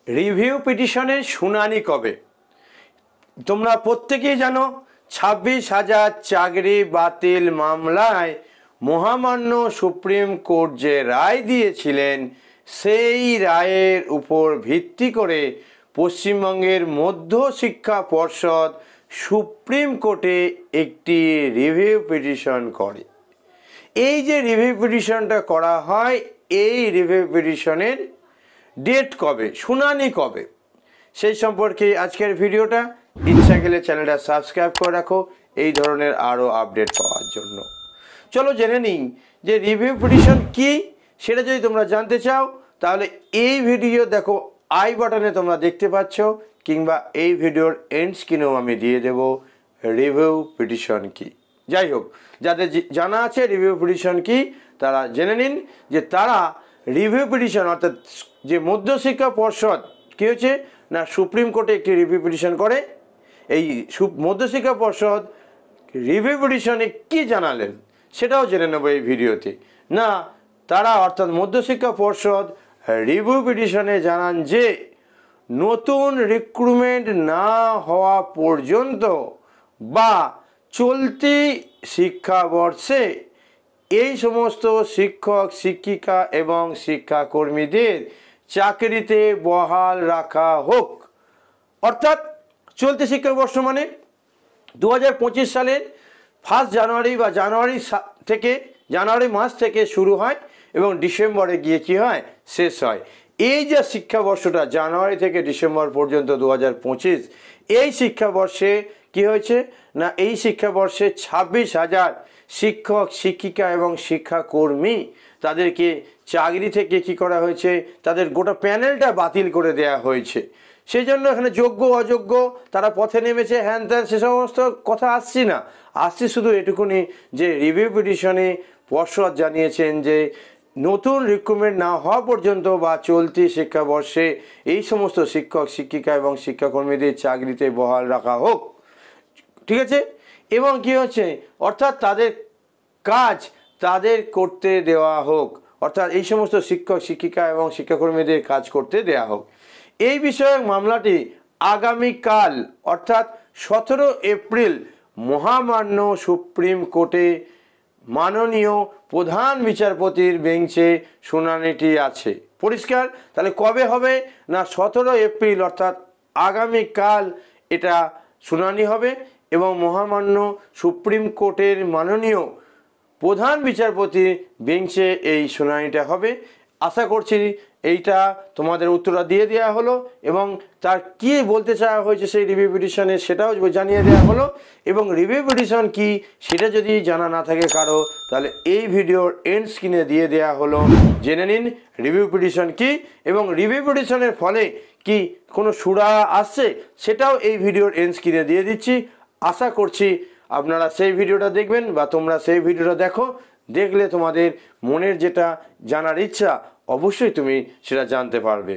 Review পিটিশনের শুনানি কবে? তোমরা প্রত্যেকেই জানো 26,000 চাকরি বাতিল মামলায় মহামান্য সুপ্রিম কোর্ট যে রায় দিয়েছিলেন সেই রায়ের উপর ভিত্তি করে পশ্চিমবঙ্গের মধ্যশিক্ষা পর্ষদ সুপ্রিম কোর্টে একটি রিভিউ পিটিশন করে। এই যে রিভিউ পিটিশনটা করা হয়, এই রিভিউ পিটিশনের ডেট কবে, শুনানি কবে, সেই সম্পর্কে আজকের ভিডিওটা। ইচ্ছা গেলে চ্যানেলটা সাবস্ক্রাইব করে রাখো এই ধরনের আরও আপডেট পাওয়ার জন্য। চলো জেনে নিই যে রিভিউ পিটিশন কি। সেটা যদি তোমরা জানতে চাও তাহলে এই ভিডিও দেখো, আই বাটনে তোমরা দেখতে পাচ্ছ, কিংবা এই ভিডিওর এন্ড স্ক্রিনেও আমি দিয়ে দেব রিভিউ পিটিশন কি। যাই হোক, যাদের জানা আছে রিভিউ পিটিশন কি তারা জেনে নিন যে তারা রিভিউ পিটিশন অর্থাৎ যে মধ্যশিক্ষা পর্ষদ কী হয়েছে না, সুপ্রিম কোর্টে একটি রিভিউ পিটিশন করে। এই মধ্যশিক্ষা পর্ষদ রিভিউ পিটিশনে কী জানালেন সেটাও জেনে নেব এই ভিডিওতে। না, তারা অর্থাৎ মধ্যশিক্ষা পর্ষদ রিভিউ পিটিশনে জানান যে নতুন রিক্রুটমেন্ট না হওয়া পর্যন্ত বা চলতি শিক্ষাবর্ষে এই সমস্ত শিক্ষক শিক্ষিকা এবং শিক্ষাকর্মীদের চাকরিতে বহাল রাখা হোক। অর্থাৎ চলতি শিক্ষাবর্ষ মানে 2025 সালের 1 জানুয়ারি বা জানুয়ারি মাস থেকে শুরু হয় এবং ডিসেম্বরে গিয়ে কী হয়, শেষ হয়। এই যে শিক্ষাবর্ষটা জানুয়ারি থেকে ডিসেম্বর পর্যন্ত 2025, এই শিক্ষাবর্ষে কি হয়েছে না, এই শিক্ষাবর্ষে 26,000 শিক্ষক শিক্ষিকা এবং শিক্ষাকর্মী তাদেরকে চাকরি থেকে কি করা হয়েছে, তাদের গোটা প্যানেলটা বাতিল করে দেওয়া হয়েছে। সেই জন্য এখানে যোগ্য অযোগ্য তারা পথে নেমেছে, হ্যান ত্যান সে সমস্ত কথা আসছি শুধু এটুকুনি যে রিভিউ পিটিশনে পর্ষদ জানিয়েছেন যে নতুন রিক্রুটমেন্ট না হওয়া পর্যন্ত বা চলতি শিক্ষাবর্ষে এই সমস্ত শিক্ষক শিক্ষিকা এবং শিক্ষাকর্মীদের চাকরিতে বহাল রাখা হোক। ঠিক আছে, এবং কি হচ্ছে অর্থাৎ তাদের কাজ তাদের করতে দেওয়া হোক, অর্থাৎ এই সমস্ত শিক্ষক শিক্ষিকা এবং শিক্ষাকর্মীদের কাজ করতে দেওয়া হোক। এই বিষয়ক মামলাটি আগামীকাল অর্থাৎ 17 এপ্রিল মহামান্য সুপ্রিম কোর্টে মাননীয় প্রধান বিচারপতির বেঞ্চে শুনানিটি আছে। পরিষ্কার, তাহলে কবে হবে না 17 এপ্রিল অর্থাৎ আগামীকাল এটা শুনানি হবে এবং মহামান্য সুপ্রিম কোর্টের মাননীয় প্রধান বিচারপতির বেঞ্চে এই শুনানিটা হবে। আশা করছি এইটা তোমাদের উত্তরটা দিয়ে দেওয়া হলো এবং তার কী বলতে চাওয়া হয়েছে সেই রিভিউ পিটিশনে সেটাও জানিয়ে দেওয়া হলো। এবং রিভিউ পিটিশন কি সেটা যদি জানা না থাকে কারো, তাহলে এই ভিডিওর এন্ড স্ক্রিনে দিয়ে দেওয়া হলো, জেনে নিন রিভিউ পিটিশন কি এবং রিভিউ পিটিশনের ফলে কি কোনো সুরা আসছে সেটাও এই ভিডিওর এন্ড স্ক্রিনে দিয়ে দিচ্ছি। আশা করছি আপনারা সেই ভিডিওটা দেখবেন বা তোমরা সেই ভিডিওটা দেখো, দেখলে তোমাদের মনের যেটা জানার ইচ্ছা অবশ্যই তুমি সেটা জানতে পারবে।